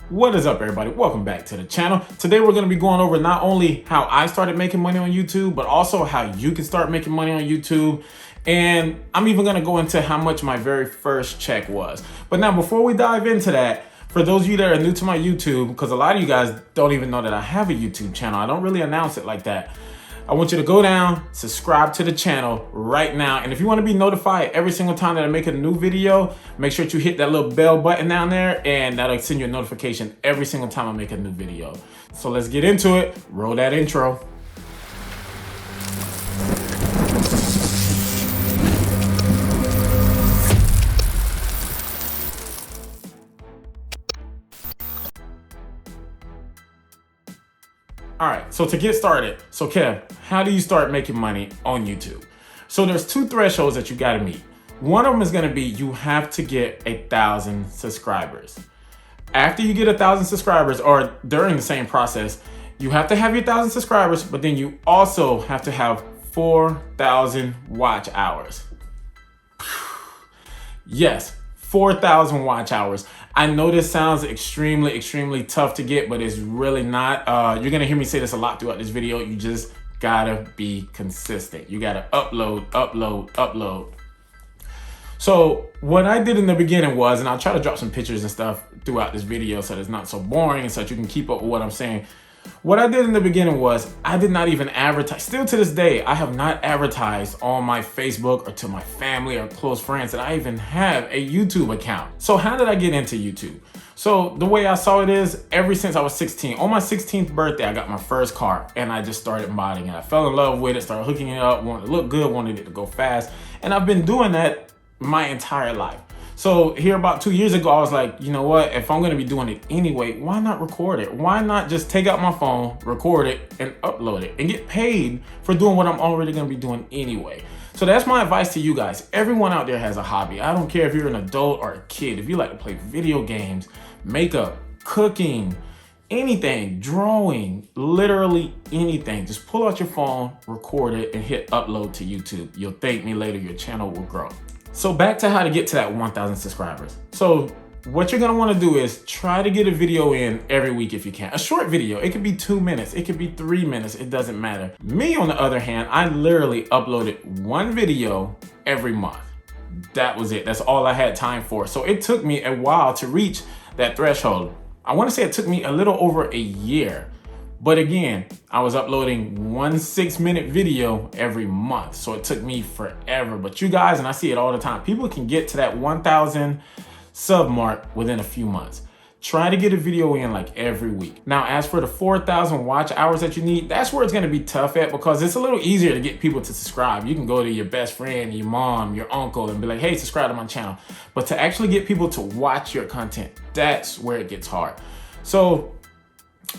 What is up, everybody? Welcome back to the channel. Today we're going to be going over not only how I started making money on YouTube, but also how you can start making money on YouTube. And I'm even going to go into how much my very first check was. But now, before we dive into that, for those of you that are new to my YouTube, because a lot of you guys don't even know that I have a YouTube channel, I don't really announce it like that. I want you to go down, subscribe to the channel right now. And if you want to be notified every single time that I make a new video, make sure that you hit that little bell button down there and that'll send you a notification every single time I make a new video. So let's get into it. Roll that intro. All right, so to get started, so Kev, how do you start making money on YouTube? So there's two thresholds that you gotta meet. One of them is gonna be you have to get 1,000 subscribers. After you get 1,000 subscribers, or during the same process, you have to have your 1,000 subscribers, but then you also have to have 4,000 watch hours. Yes, 4,000 watch hours. I know this sounds extremely tough to get, but it's really not. You're gonna hear me say this a lot throughout this video. You just gotta be consistent. You gotta upload. So what I did in the beginning was, and I'll try to drop some pictures and stuff throughout this video so that it's not so boring and so that you can keep up with what I'm saying. What I did in the beginning was I did not even advertise. Still to this day, I have not advertised on my Facebook or to my family or close friends that I even have a YouTube account. So how did I get into YouTube? So the way I saw it is, ever since I was 16, on my 16th birthday, I got my first car and I just started modding it. I fell in love with it, started hooking it up, wanted it to look good, wanted it to go fast. And I've been doing that my entire life. So here about 2 years ago, I was like, you know what? If I'm gonna be doing it anyway, why not record it? Why not just take out my phone, record it, and upload it, and get paid for doing what I'm already gonna be doing anyway? So that's my advice to you guys. Everyone out there has a hobby. I don't care if you're an adult or a kid. If you like to play video games, makeup, cooking, anything, drawing, literally anything, just pull out your phone, record it, and hit upload to YouTube. You'll thank me later. Your channel will grow. So back to how to get to that 1,000 subscribers. So what you're gonna wanna do is try to get a video in every week if you can. A short video, it could be 2 minutes, it could be 3 minutes, it doesn't matter. Me, on the other hand, I literally uploaded one video every month. That was it, that's all I had time for. So it took me a while to reach that threshold. I wanna say it took me a little over a year. But again, I was uploading 1 6-minute video every month. So it took me forever. But you guys, and I see it all the time, people can get to that 1,000 sub mark within a few months. Try to get a video in like every week. Now, as for the 4,000 watch hours that you need, that's where it's gonna be tough at, because it's a little easier to get people to subscribe. You can go to your best friend, your mom, your uncle, and be like, hey, subscribe to my channel. But to actually get people to watch your content, that's where it gets hard. So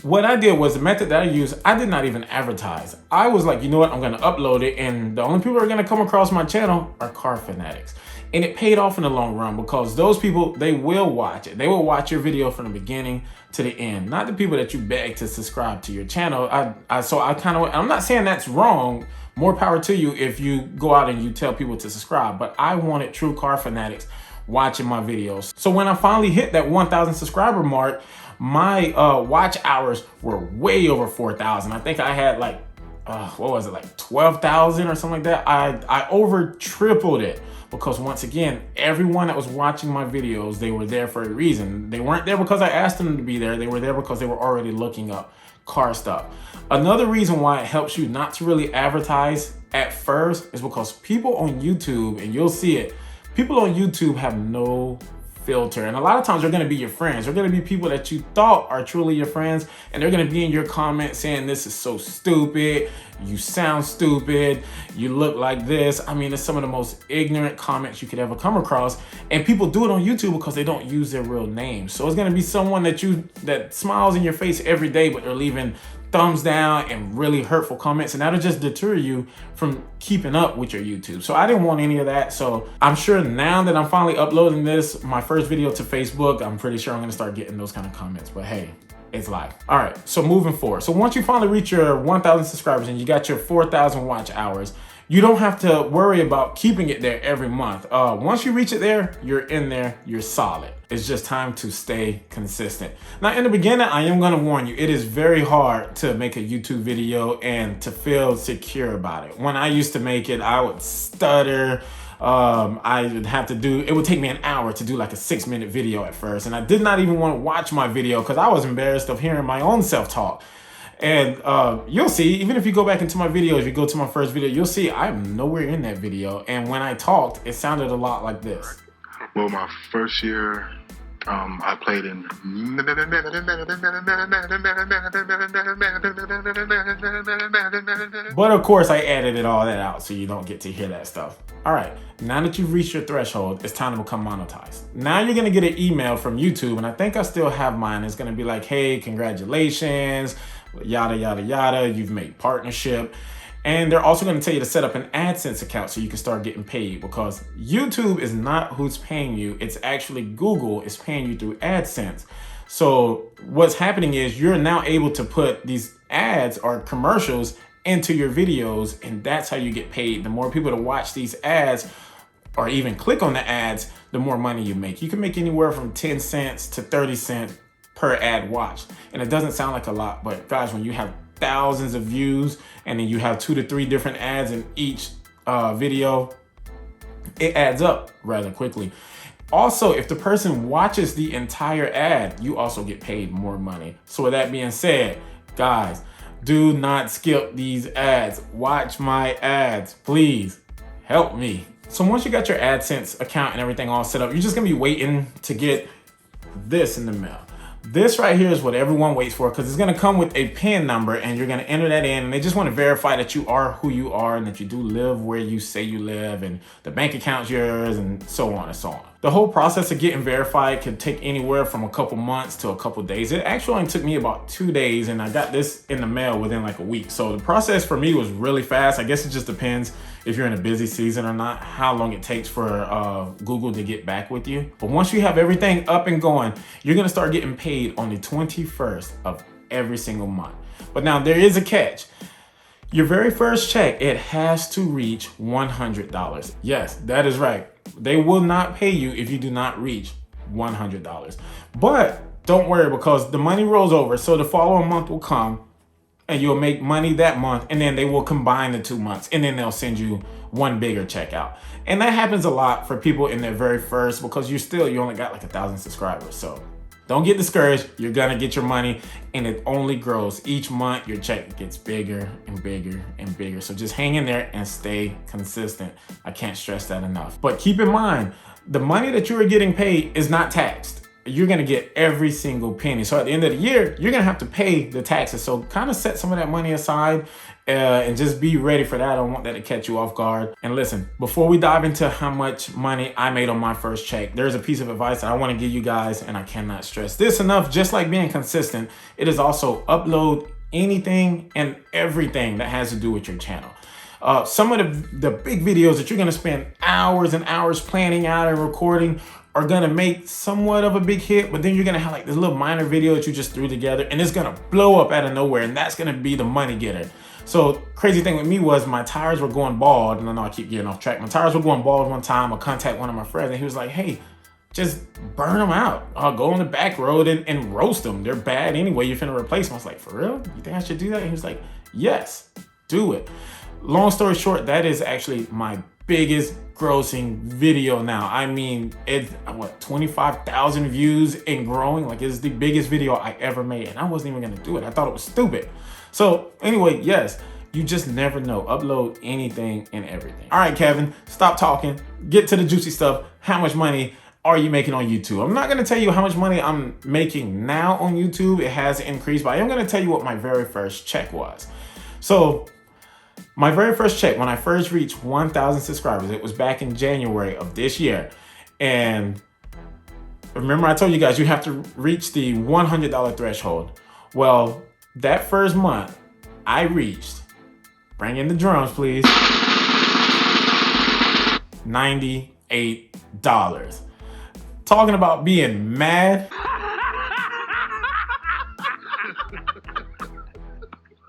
what I did was, the method that I used, I did not even advertise. I was like, you know what, I'm gonna upload it, and the only people that are gonna come across my channel are car fanatics. And it paid off in the long run, because those people, they will watch it. They will watch your video from the beginning to the end. Not the people that you beg to subscribe to your channel. I'm not saying that's wrong. More power to you if you go out and you tell people to subscribe. But I wanted true car fanatics watching my videos. So when I finally hit that 1,000 subscriber mark, my watch hours were way over 4,000. I think I had like, what was it, like 12,000 or something like that. I over tripled it, because once again, everyone that was watching my videos, they were there for a reason. They weren't there because I asked them to be there. They were there because they were already looking up car stuff. Another reason why it helps you not to really advertise at first is because people on YouTube, and you'll see it, people on YouTube have no filter. And a lot of times they're gonna be your friends. They're gonna be people that you thought are truly your friends, and they're gonna be in your comments saying, this is so stupid, you sound stupid, you look like this. I mean, it's some of the most ignorant comments you could ever come across. And people do it on YouTube because they don't use their real names. So it's gonna be someone that smiles in your face every day, but they're leaving thumbs down and really hurtful comments, and that'll just deter you from keeping up with your YouTube. So I didn't want any of that. So I'm sure now that I'm finally uploading this, my first video to Facebook, I'm pretty sure I'm gonna start getting those kind of comments, but hey, it's live. All right, so moving forward. So once you finally reach your 1,000 subscribers and you got your 4,000 watch hours, You don't have to worry about keeping it there every month. Once you reach it there, you're in there, you're solid. It's just time to stay consistent. Now, in the beginning, I am gonna warn you, it is very hard to make a YouTube video and to feel secure about it. When I used to make it, I would stutter. I would have to do, it would take me an hour to do like a 6-minute video at first. And I did not even want to watch my video because I was embarrassed of hearing my own self-talk. And you'll see, even if you go back into my videos, you go to my first video, you'll see I'm nowhere in that video. And when I talked, it sounded a lot like this. Well, my first year, I played in. But of course, I edited all that out so you don't get to hear that stuff. All right, now that you've reached your threshold, it's time to become monetized. Now you're gonna get an email from YouTube, and I think I still have mine. It's gonna be like, hey, congratulations, yada, yada, yada, you've made partnership. And they're also gonna tell you to set up an AdSense account so you can start getting paid, because YouTube is not who's paying you, it's actually Google is paying you through AdSense. So what's happening is you're now able to put these ads or commercials into your videos, and that's how you get paid. The more people to watch these ads or even click on the ads, the more money you make. You can make anywhere from 10 cents to 30 cents per ad watched. And it doesn't sound like a lot, but guys, when you have thousands of views and then you have 2 to 3 different ads in each video, it adds up rather quickly. Also, if the person watches the entire ad, you also get paid more money. So with that being said, guys, do not skip these ads. Watch my ads, please. Help me. So once you got your AdSense account and everything all set up, you're just gonna be waiting to get this in the mail. This right here is what everyone waits for, because it's gonna come with a PIN number and you're gonna enter that in, and they just wanna verify that you are who you are and that you do live where you say you live and the bank account's yours and so on and so on. The whole process of getting verified can take anywhere from a couple months to a couple days. It actually only took me about 2 days, and I got this in the mail within like a week. So the process for me was really fast. I guess it just depends if you're in a busy season or not, how long it takes for Google to get back with you. But once you have everything up and going, you're gonna start getting paid on the 21st of every single month. But now there is a catch. Your very first check, it has to reach $100. Yes, that is right. They will not pay you if you do not reach $100. But don't worry, because the money rolls over. So the following month will come and you'll make money that month, and then they will combine the 2 months, and then they'll send you one bigger check out. And that happens a lot for people in their very first, because you only got like 1,000 subscribers. So don't get discouraged. You're gonna get your money, and it only grows. Each month, your check gets bigger and bigger and bigger. So just hang in there and stay consistent. I can't stress that enough. But keep in mind, the money that you are getting paid is not taxed. You're gonna get every single penny. So at the end of the year, you're gonna have to pay the taxes. So kind of set some of that money aside and just be ready for that. I don't want that to catch you off guard. And listen, before we dive into how much money I made on my first check, there's a piece of advice that I wanna give you guys, and I cannot stress this enough. Just like being consistent, it is also upload anything and everything that has to do with your channel. Some of the big videos that you're gonna spend hours and hours planning out and recording are gonna make somewhat of a big hit, but then you're gonna have like this little minor video that you just threw together, and it's gonna blow up out of nowhere, and that's gonna be the money getter. So crazy thing with me was my tires were going bald, and I know I keep getting off track. My tires were going bald one time. I contacted one of my friends, and he was like, hey, just burn them out. I'll go on the back road and roast them. They're bad anyway. You're finna replace them. I was like, for real? You think I should do that? And he was like, yes, do it. Long story short, that is actually my biggest grossing video now. I mean, it's what, 25,000 views and growing. Like, it's the biggest video I ever made, and I wasn't even gonna do it. I thought it was stupid. So anyway, yes, you just never know. Upload anything and everything. All right, Kevin, stop talking. Get to the juicy stuff. How much money are you making on YouTube? I'm not gonna tell you how much money I'm making now on YouTube. It has increased, but I am gonna tell you what my very first check was. So my very first check, when I first reached 1,000 subscribers, it was back in January of this year. And remember I told you guys you have to reach the $100 threshold. Well, that first month I reached, bring in the drums please, $98. Talking about being mad.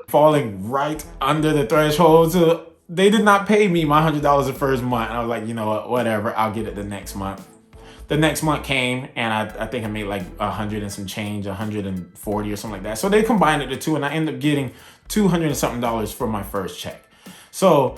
Falling right under the threshold to they did not pay me my $100 the first month. And I was like, you know what, whatever, I'll get it the next month. The next month came, and I think I made like 100 and some change, 140 or something like that. So they combined it to two, and I ended up getting $200 and something for my first check. So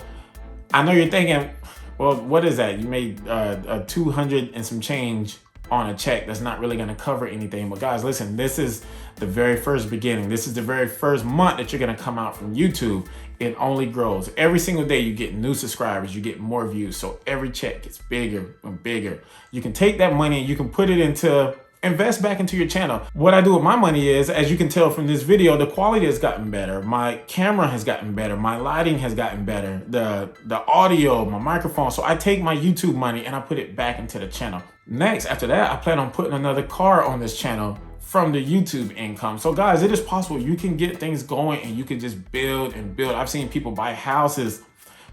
I know you're thinking, well, what is that? You made a 200 and some change on a check that's not really going to cover anything. But guys, listen, this is the very first beginning. This is the very first month that you're going to come out from YouTube. It only grows. Every single day you get new subscribers, you get more views. So every check gets bigger and bigger. You can take that money and you can put it into, invest back into your channel. What I do with my money is, as you can tell from this video, the quality has gotten better. My camera has gotten better. My lighting has gotten better. The audio, my microphone. So I take my YouTube money and I put it back into the channel. Next, after that, I plan on putting another car on this channel from the YouTube income. So guys, it is possible. You can get things going and you can just build and build. I've seen people buy houses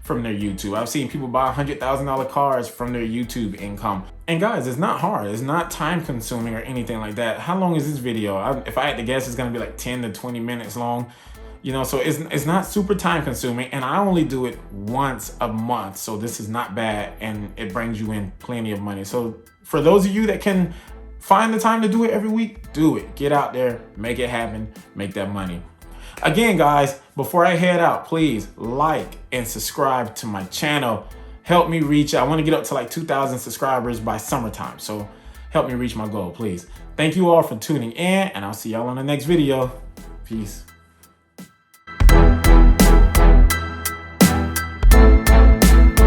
from their YouTube. I've seen people buy $100,000 cars from their YouTube income. And guys, it's not hard. It's not time consuming or anything like that. How long is this video? If I had to guess, it's gonna be like 10 to 20 minutes long. You know, so it's not super time consuming, and I only do it once a month. So this is not bad, and it brings you in plenty of money. So for those of you that can find the time to do it every week, do it. Get out there, make it happen, make that money. Again, guys, before I head out, please like and subscribe to my channel. Help me reach, I want to get up to like 2,000 subscribers by summertime. So help me reach my goal, please. Thank you all for tuning in, and I'll see y'all on the next video. Peace.